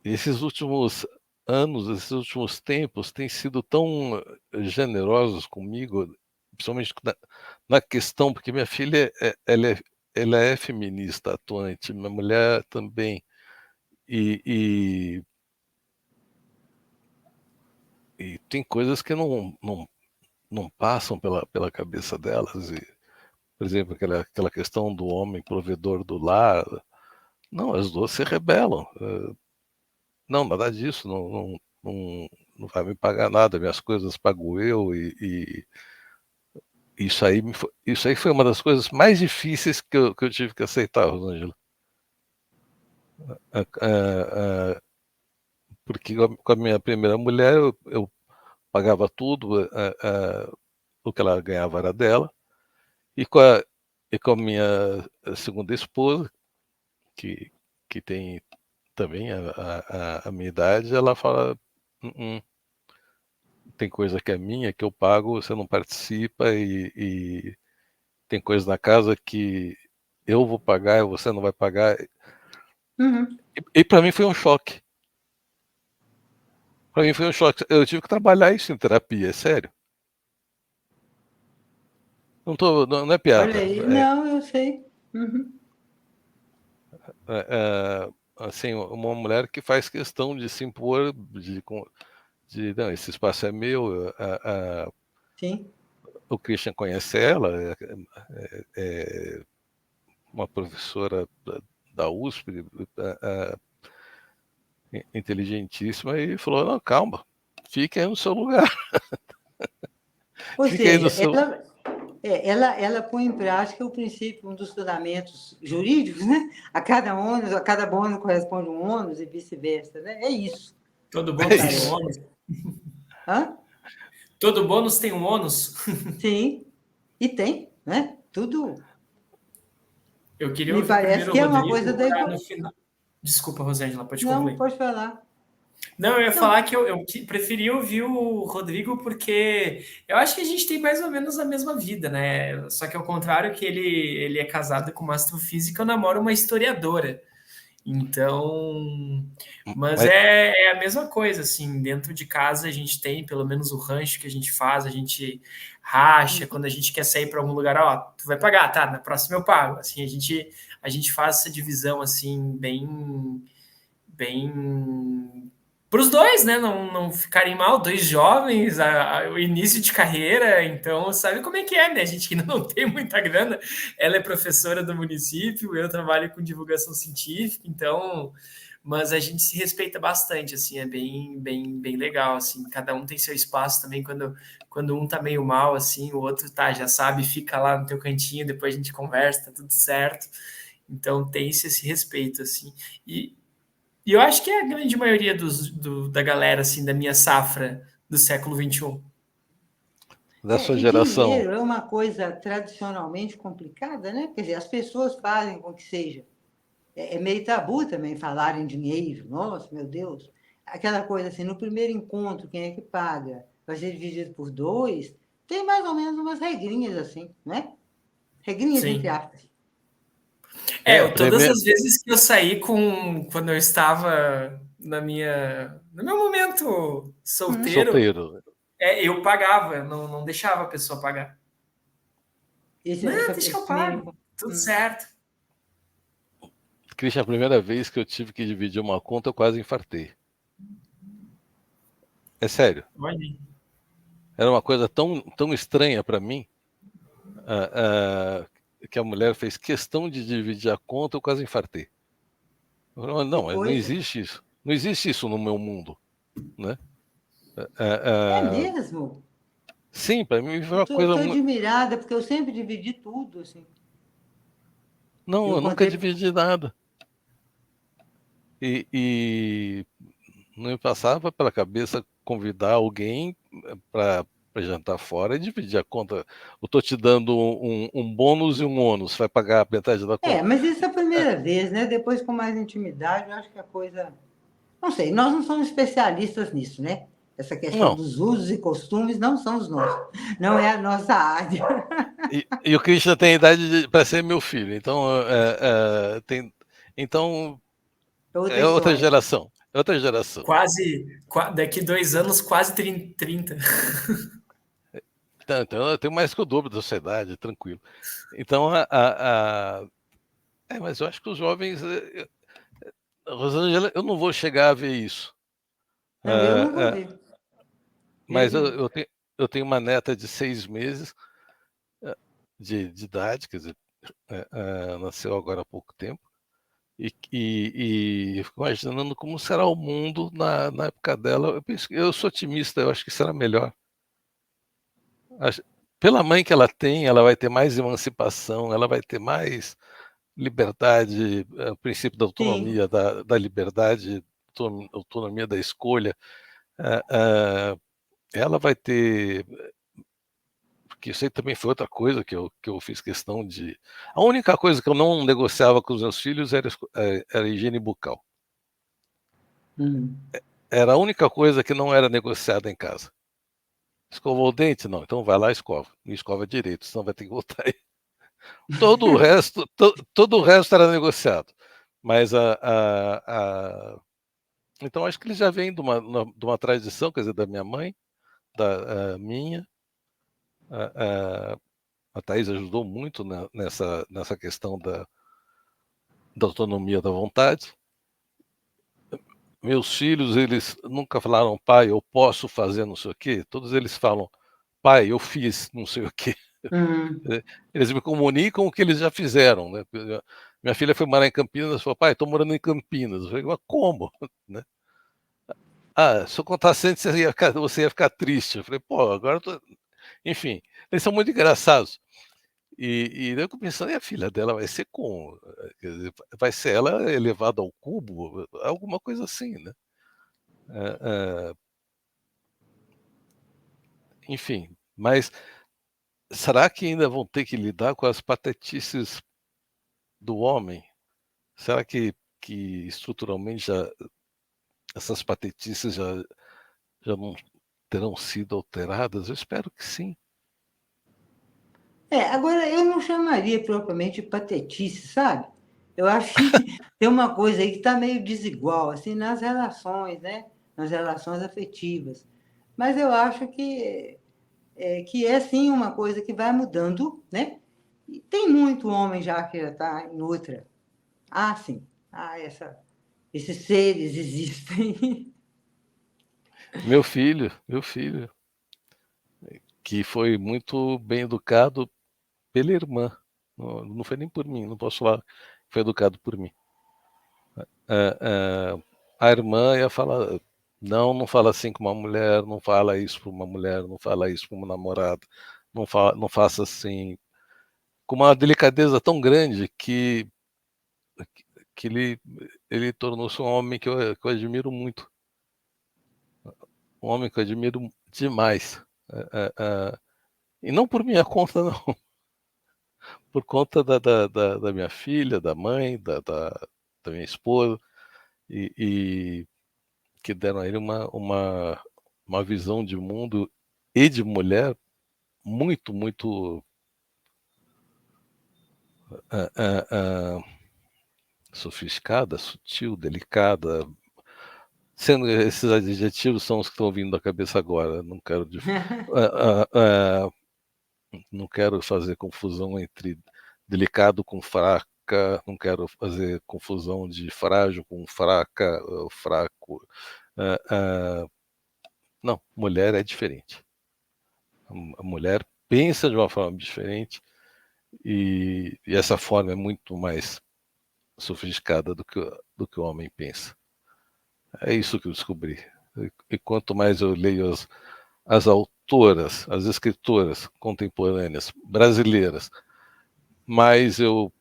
S2: Esses últimos anos, esses últimos tempos têm sido tão generosos comigo, principalmente na questão, porque minha filha ela é feminista atuante, minha mulher também, e, e tem coisas que não passam pela cabeça delas, por exemplo, aquela questão do homem provedor do lar. Não, as duas se rebelam. Não, nada disso, não vai me pagar nada, minhas coisas pago eu, e isso aí foi uma das coisas mais difíceis que eu tive que aceitar, Rosângela. Porque com a minha primeira mulher eu pagava tudo, o que ela ganhava era dela, e com a minha segunda esposa, que, que tem também a minha idade, ela fala: tem coisa que é minha, que eu pago, você não participa, e tem coisa na casa que eu vou pagar e você não vai pagar.
S3: Uhum.
S2: E para mim foi um choque. Para mim foi um choque. Eu tive que trabalhar isso em terapia, é sério. Não é
S3: Olha
S2: piada.
S3: aí. Não, eu sei. Uhum.
S2: Assim, uma mulher que faz questão de se impor, não, esse espaço é meu,
S3: Sim.
S2: o Christian conhece ela, é uma professora da USP, inteligentíssima, e falou: não, calma, fique aí no seu lugar.
S3: Ou
S2: Fique aí no
S3: seja,
S2: seu...
S3: ela põe em prática o princípio, um dos fundamentos jurídicos, né? A cada bônus corresponde um ônus e vice-versa, né? É isso.
S1: Todo
S3: Me
S1: bônus tem um
S3: parece.
S1: ônus.
S3: Hã?
S1: Todo bônus tem um ônus.
S3: Sim, e tem, né? Tudo.
S1: Eu queria
S3: Me
S1: ouvir
S3: parece
S1: primeiro o
S3: que é uma coisa
S1: Rodrigo
S3: da
S1: para no
S3: igual.
S1: final. Desculpa, Rosângela, pode
S3: Não,
S1: concluir.
S3: pode falar.
S1: Não, eu ia
S3: Não,
S1: falar que eu preferia ouvir o Rodrigo porque eu acho que a gente tem mais ou menos a mesma vida, né? Só que ao contrário que ele é casado com uma astrofísica, eu namoro uma historiadora. Então, mas
S2: Mas,
S1: é a mesma coisa, assim, dentro de casa a gente tem pelo menos o rancho que a gente faz, a gente racha, quando a gente quer sair para algum lugar, ó, tu vai pagar, tá, na próxima eu pago. Assim, a gente faz essa divisão, assim, bem para os dois, né? Não ficarem mal, dois jovens, o início de carreira, então sabe como é que é, né? A gente que não tem muita grana, ela é professora do município, eu trabalho com divulgação científica, então, mas a gente se respeita bastante, assim, é bem legal, assim, cada um tem seu espaço também, quando um tá meio mal, assim, o outro tá, já sabe, fica lá no teu cantinho, depois a gente conversa, tá tudo certo, então tem esse respeito, assim, e eu acho que é a grande maioria da galera, assim, da minha safra do século XXI.
S2: da sua
S3: e
S2: geração,
S3: dinheiro é uma coisa tradicionalmente complicada, né? Quer dizer, as pessoas fazem com que seja. É meio tabu também falar em dinheiro. Nossa, meu Deus. Aquela coisa assim, no primeiro encontro, quem é que paga? Vai ser dividido por dois? Tem mais ou menos umas regrinhas assim, né? Regrinhas entre
S1: Sim.
S3: aspas.
S1: Todas
S2: primeiro,
S1: as vezes que eu saí quando eu estava no meu momento solteiro,
S2: solteiro.
S1: eu pagava, não deixava a pessoa pagar. Não, deixa que
S3: Esse
S1: eu
S3: primeiro
S1: pago,
S3: encontro.
S1: tudo certo.
S2: Christian, a primeira vez que eu tive que dividir uma conta, eu quase infartei. É sério.
S1: Olha aí.
S2: Era uma coisa tão estranha para mim, que a mulher fez questão de dividir a conta, eu quase infartei. Eu falei,
S3: Que
S2: não, mas não
S3: coisa.
S2: existe isso. Não existe isso no meu mundo, né?
S3: É
S2: Ah,
S3: mesmo?
S2: sim, para mim foi
S3: Eu
S2: uma coisa
S3: tô
S2: muito...
S3: admirada, porque eu sempre dividi tudo, assim.
S2: Não,
S3: Eu
S2: eu nunca
S3: encontrei.
S2: dividi nada. E não me passava pela cabeça convidar alguém para jantar fora e dividir a conta. Eu estou te dando um bônus e um ônus, vai pagar metade da conta.
S3: Mas isso é a primeira vez, né? Depois, com mais intimidade, eu acho que a coisa. Não sei, nós não somos especialistas nisso, né? Essa questão
S2: Não.
S3: dos usos e costumes não são os nossos. Não é a nossa área.
S2: E o Christian tem idade para ser meu filho, então, então
S3: É outra
S2: é outra
S3: história.
S2: geração. É outra geração.
S1: Daqui 2 anos, quase 30.
S2: Então, eu tenho mais que o dobro da sua idade, tranquilo. Então, mas eu acho que os jovens. Rosângela, eu não vou chegar a ver isso.
S3: Não, eu
S2: Ah,
S3: não vou
S2: ah,
S3: ver.
S2: mas
S3: Veja bem.
S2: eu tenho uma neta de 6 meses de idade, quer dizer, nasceu agora há pouco tempo, e fico imaginando como será o mundo na época dela. Eu sou otimista, eu acho que será melhor. Pela mãe que ela tem, ela vai ter mais emancipação, ela vai ter mais liberdade, o princípio da
S3: Sim,
S2: autonomia, da liberdade, autonomia da escolha. eh, eh, Ela vai ter, porque isso aí também foi outra coisa que eu fiz questão de. A única coisa que eu não negociava com os meus filhos era higiene bucal.
S3: hum,
S2: Era a única coisa que não era negociada em casa. Escovou o dente? Não, então vai lá e escova. E escova direito, senão vai ter que voltar aí. Todo o resto era negociado. Mas então acho que eles já vêm de uma tradição, quer dizer, da minha mãe, da minha. A Thaís ajudou muito nessa questão da autonomia da vontade. Meus filhos, eles nunca falaram, pai, eu posso fazer não sei o quê. Todos eles falam, pai, eu fiz não sei o quê.
S3: Uhum.
S2: Eles me comunicam o que eles já fizeram, né? Minha filha foi morar em Campinas, falou, pai, estou morando em Campinas. Eu falei, mas como? Né? Ah, se eu contasse antes, você ia ficar triste. Eu falei, pô, agora eu tô... Enfim, eles são muito engraçados. E daí eu fico pensando, e a filha dela vai ser como? Quer dizer, vai ser ela elevada ao cubo? Alguma coisa assim, né? Enfim, mas será que ainda vão ter que lidar com as patetices do homem? Será que estruturalmente essas patetices já não terão sido alteradas? Eu espero que sim.
S3: Agora, eu não chamaria propriamente de patetice, sabe? Eu acho que tem uma coisa aí que está meio desigual, assim, nas relações, né? Nas relações afetivas. Mas eu acho que é, sim, uma coisa que vai mudando, né? E tem muito homem já que já está em outra. Ah, sim. Ah, esses seres existem.
S2: Meu filho, que foi muito bem educado pela irmã. Não foi nem por mim, não posso falar que foi educado por mim. A irmã ia falar, não fala assim com uma mulher, não fala isso para uma mulher, não fala isso para uma namorada, não faça assim, com uma delicadeza tão grande que ele tornou-se um homem que eu admiro muito, um homem que eu admiro demais. E não por minha conta, não, por conta da minha filha, da mãe, da minha esposa, e que deram a ele uma visão de mundo e de mulher muito, muito sofisticada, sutil, delicada. Sendo esses adjetivos são os que estão vindo da cabeça agora. Não quero fazer confusão entre delicado com fraca, não quero fazer confusão de frágil com fraca, fraco. Não, mulher é diferente. A mulher pensa de uma forma diferente e essa forma é muito mais sofisticada do que o homem pensa. É isso que eu descobri. E quanto mais eu leio as autoras, as escritoras contemporâneas brasileiras, mais eu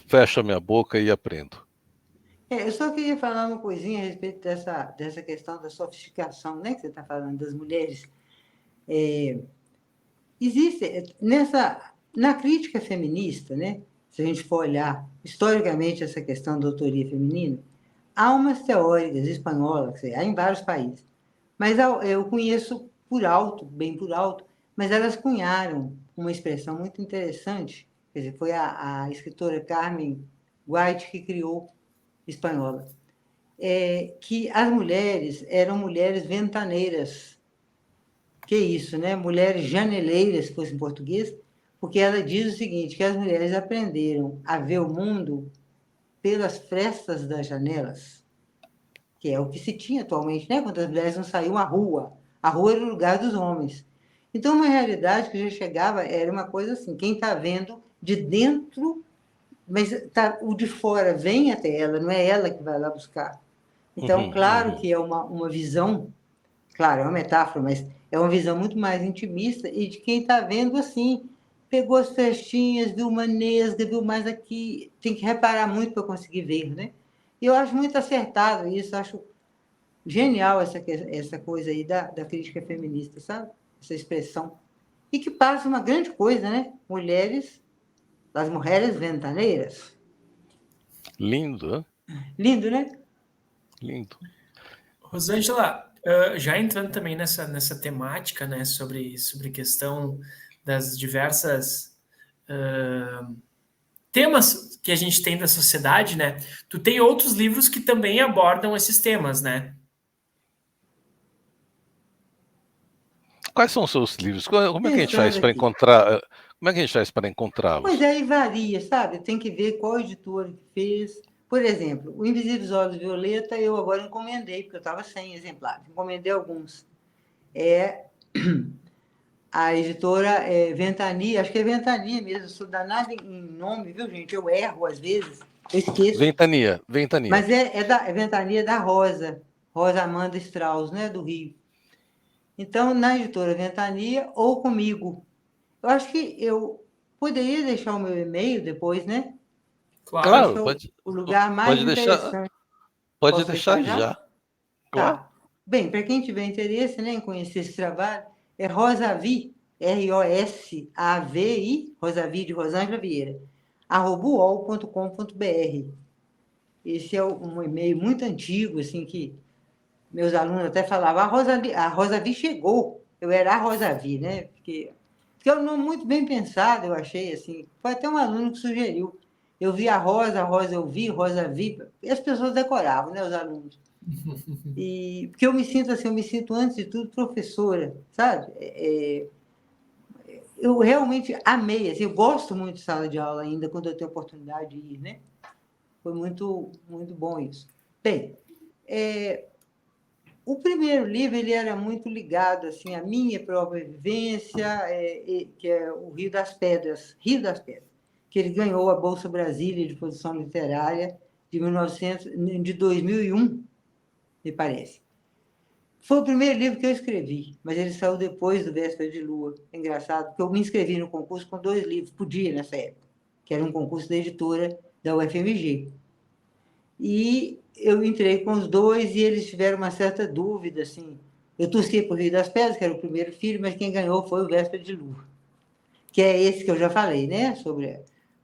S2: fecho a minha boca e aprendo.
S3: Eu só queria falar uma coisinha a respeito dessa questão da sofisticação, né, que você está falando, das mulheres. Existe na crítica feminista, né, se a gente for olhar historicamente essa questão da autoria feminina, há umas teóricas espanholas, quer dizer, há em vários países, mas eu conheço por alto, bem por alto, mas elas cunharam uma expressão muito interessante, quer dizer, foi a escritora Carmen White que criou espanhola, que as mulheres eram mulheres ventaneiras. Que isso, né? Mulheres janeleiras, se fosse em português, porque ela diz o seguinte, que as mulheres aprenderam a ver o mundo pelas frestas das janelas, que é o que se tinha atualmente, né? Quando as mulheres não saíam à rua. A rua era o lugar dos homens. Então, uma realidade que já chegava era uma coisa assim, quem está vendo de dentro, mas o de fora vem até ela, não é ela que vai lá buscar. Então, claro que é uma visão, claro, é uma metáfora, mas é uma visão muito mais intimista e de quem está vendo assim, pegou as frestinhas, viu uma nesga, viu mais aqui, tem que reparar muito para conseguir ver, né? E eu acho muito acertado isso, acho genial essa coisa aí da crítica feminista, sabe? Essa expressão. E que passa uma grande coisa, né? As mulheres ventaneiras.
S2: Lindo, né?
S3: Lindo, né?
S2: Lindo.
S1: Rosângela, já entrando também nessa temática, né, sobre questão das diversas temas que a gente tem da sociedade, né? Tu tem outros livros que também abordam esses temas, né?
S2: Quais são os seus livros? Como é que a gente faz
S3: Pensando
S2: para
S3: aqui.
S2: encontrar? Como é que a gente faz para
S3: Pois
S2: encontrá-los?
S3: aí varia, sabe? Tem que ver qual editora que fez. Por exemplo, o Invisíveis Olhos Violeta eu agora encomendei, porque eu estava sem exemplares. Encomendei alguns. é a editora Ventania, acho que é Ventania mesmo, sou danada em nome, viu, gente? Eu erro às vezes, eu esqueço.
S2: Ventania.
S3: Mas é Ventania da Rosa Amanda Strauss, né, do Rio. Então, na editora Ventania ou comigo. Eu acho que eu poderia deixar o meu e-mail depois, né?
S1: Claro.
S3: Acho que é o lugar mais
S2: pode deixar,
S3: interessante.
S2: pode
S3: Posso
S2: deixar
S3: deixar já?
S2: já. Claro.
S3: Tá. Bem, para quem tiver interesse, né, em conhecer esse trabalho, é Rosavi, ROSAVI, Rosavi de Rosângela Vieira, @uol.com.br. Esse é um e-mail muito antigo, assim, que meus alunos até falavam, a Rosavi chegou. Eu era a Rosavi, né? Porque é um nome muito bem pensado, eu achei, assim. Foi até um aluno que sugeriu. Eu vi a Rosa eu vi, Rosa vi, e as pessoas decoravam, né, os alunos. E porque eu me sinto assim, eu me sinto antes de tudo professora, sabe? Eu realmente amei, assim, eu gosto muito de sala de aula ainda quando eu tenho oportunidade de ir, né? Foi muito muito bom isso. Bem, o primeiro livro ele era muito ligado assim à minha própria vivência, que é o Rio das Pedras, que ele ganhou a Bolsa Brasília de Produção Literária de 2001, me parece. Foi o primeiro livro que eu escrevi, mas ele saiu depois do Véspera de Lua. É engraçado, porque eu me inscrevi no concurso com 2 livros por dia nessa época, que era um concurso da editora da UFMG. E eu entrei com os 2 e eles tiveram uma certa dúvida, assim. Eu torci por Rio das Pedras, que era o primeiro filho, mas quem ganhou foi o Véspera de Lua, que é esse que eu já falei, né? Sobre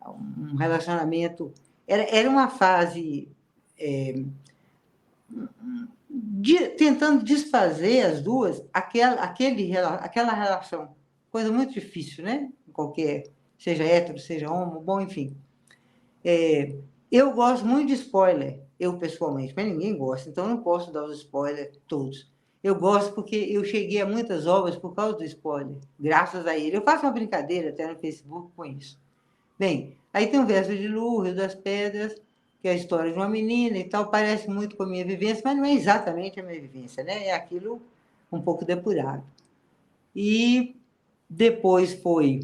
S3: um relacionamento. Era uma fase tentando desfazer as duas, aquela relação. Coisa muito difícil, né? Qualquer, seja hétero, seja homo, bom, enfim. Eu gosto muito de spoiler, eu pessoalmente, mas ninguém gosta, então eu não posso dar os spoilers todos. Eu gosto porque eu cheguei a muitas obras por causa do spoiler, graças a ele. Eu faço uma brincadeira até no Facebook com isso. Bem, aí tem o Verso de Lua, Rio das Pedras, que é a história de uma menina e tal, parece muito com a minha vivência, mas não é exatamente a minha vivência, né? É aquilo um pouco depurado. E depois foi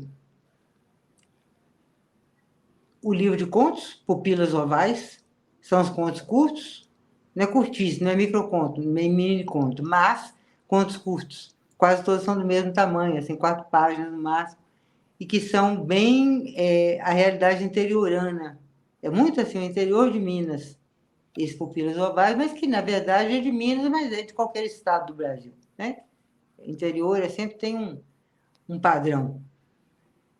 S3: o livro de contos, Pupilas Ovais, são os contos curtos, não é curtíssimo, não é microconto, nem mini conto, mas contos curtos, quase todos são do mesmo tamanho, assim, 4 páginas no máximo, e que são bem a realidade interiorana. É muito assim, o interior de Minas, esse Pupilas Ovais, mas que, na verdade, é de Minas, mas é de qualquer estado do Brasil, né? Interior sempre tem um padrão.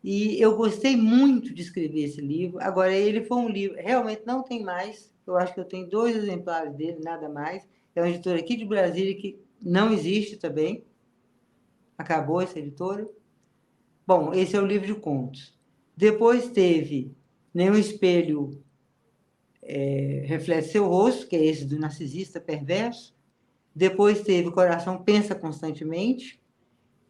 S3: E eu gostei muito de escrever esse livro. Agora, ele foi um livro, realmente não tem mais, eu acho que eu tenho 2 exemplares dele, nada mais. É uma editora aqui de Brasília que não existe também, acabou essa editora. Bom, esse é o livro de contos. Depois teve Nenhum Espelho Reflete Seu Rosto, que é esse do narcisista perverso. Depois teve Coração Pensa Constantemente,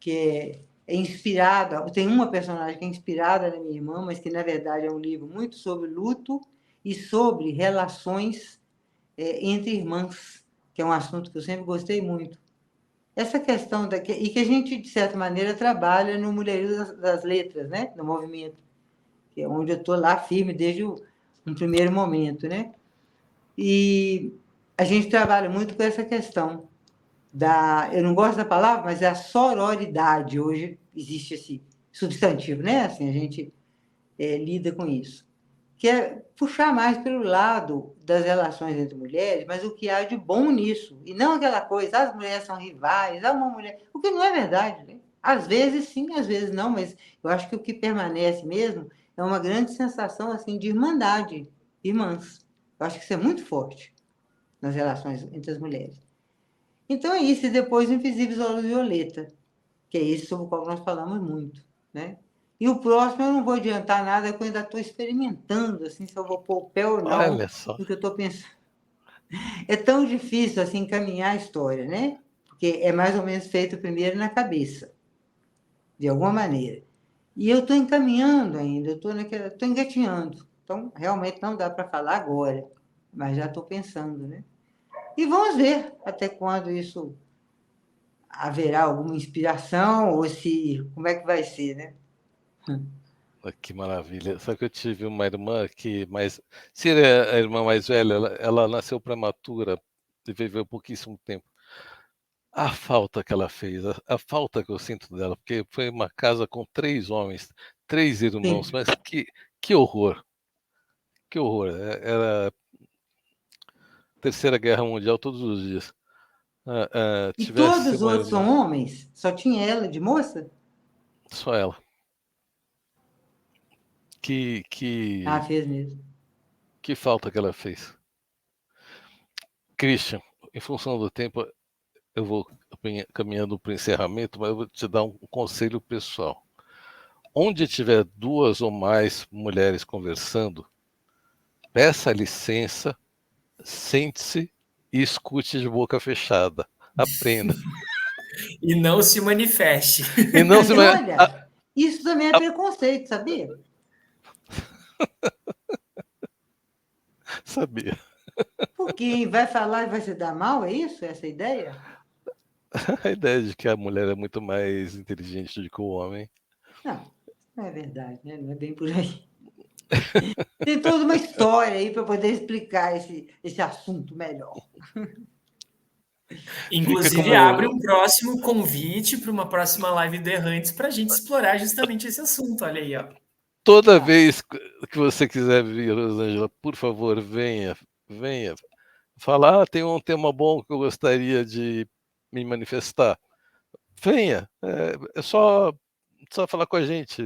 S3: que é inspirada, tem uma personagem que é inspirada na minha irmã, mas que, na verdade, é um livro muito sobre luto e sobre relações entre irmãs, que é um assunto que eu sempre gostei muito. Essa questão e que a gente, de certa maneira, trabalha no Mulherio das Letras, né? No movimento, que é onde eu estou lá firme desde um primeiro momento, né? E a gente trabalha muito com essa questão eu não gosto da palavra, mas é a sororidade. Hoje existe esse substantivo, né? Assim, a gente lida com isso. Que é puxar mais pelo lado das relações entre mulheres, mas o que há de bom nisso. E não aquela coisa, as mulheres são rivais, uma mulher. O que não é verdade, né? Às vezes sim, às vezes não, mas eu acho que o que permanece mesmo é uma grande sensação assim, de irmandade, irmãs. Eu acho que isso é muito forte nas relações entre as mulheres. Então é isso, e depois Invisíveis Olhos Violeta, que é esse sobre o qual nós falamos muito, né? E o próximo eu não vou adiantar nada, porque eu ainda estou experimentando, assim, se eu vou pôr o pé ou não,
S2: Olha só.
S3: do que eu estou pensando. É tão difícil, assim, encaminhar a história, né? Porque é mais ou menos feito primeiro na cabeça, de alguma maneira. E eu estou encaminhando ainda, estou engatinhando. Então, realmente não dá para falar agora, mas já estou pensando, né? E vamos ver até quando isso haverá alguma inspiração ou se como é que vai ser, né?
S2: Que maravilha. Só que eu tive uma irmã se é a irmã mais velha, ela nasceu prematura e viveu pouquíssimo tempo. A falta que ela fez, a falta que eu sinto dela, porque foi uma casa com 3 homens, 3 irmãos,
S3: Sim.
S2: mas que horror, que horror. Era Terceira Guerra Mundial todos os dias.
S3: E
S2: Tivesse
S3: todos os
S2: uma
S3: outros
S2: irmã,
S3: são homens? Só tinha ela de moça?
S2: só ela. Que,
S3: Ah,
S2: que,
S3: fez mesmo.
S2: que falta que ela fez. Christian, em função do tempo, eu vou caminhando para o encerramento, mas eu vou te dar um conselho pessoal. Onde tiver 2 ou mais mulheres conversando, peça licença, sente-se e escute de boca fechada. Aprenda.
S1: E não se manifeste.
S2: E não se.
S3: Mas olha, isso também é preconceito, sabia?
S2: Sabia.
S3: Porque vai falar e vai se dar mal, é isso? Essa a ideia?
S2: A ideia de que a mulher é muito mais inteligente do que o homem.
S3: Não, não é verdade, né? Não é bem por aí. Tem toda uma história aí para poder explicar esse assunto melhor.
S2: Fica
S1: Inclusive, abre
S2: como.
S1: um próximo convite para uma próxima live de Errantes para a gente explorar justamente esse assunto. Olha aí, ó.
S2: Toda
S3: Tá.
S2: vez que você quiser vir, Rosângela, por favor, venha, venha. Falar, tem um tema bom que eu gostaria de me manifestar. Venha, é só falar com a gente.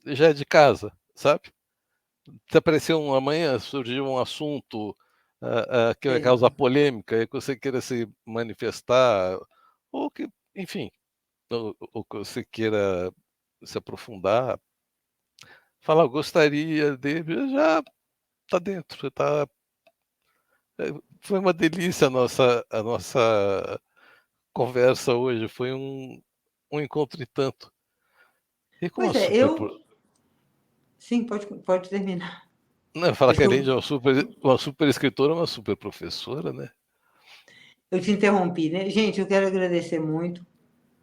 S2: Já é de casa, sabe? Se aparecer amanhã, surgiu um assunto que vai
S3: É.
S2: causar polêmica e que você queira se manifestar, ou que, enfim, ou que você queira se aprofundar, falar, gostaria de, já está dentro, tá, foi uma delícia a nossa conversa hoje, foi um encontro e tanto. E com
S3: Pois
S2: uma
S3: é,
S2: super.
S3: Sim, pode terminar.
S2: Não, falar
S3: É
S2: que
S3: que
S2: além de uma super escritora, uma super professora, né?
S3: eu te interrompi, né? Gente, eu quero agradecer muito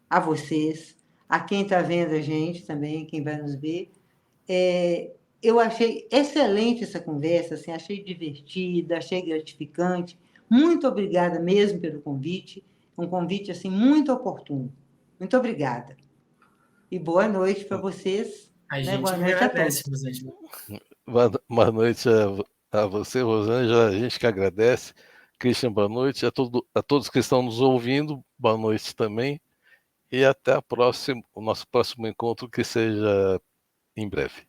S3: a vocês, a quem está vendo a gente também, quem vai nos ver. Eu achei excelente essa conversa, assim, achei divertida, achei gratificante. Muito obrigada mesmo pelo convite, um convite assim muito oportuno. Muito obrigada. E boa noite para vocês,
S1: A
S3: né?
S1: gente
S3: Boa
S1: que
S3: noite a
S1: agradece,
S3: todos.
S1: Rosângela.
S2: Boa noite a você, Rosângela, a gente que agradece. Christian, boa noite. A todos que estão nos ouvindo, boa noite também. E até o nosso próximo encontro, que seja em breve.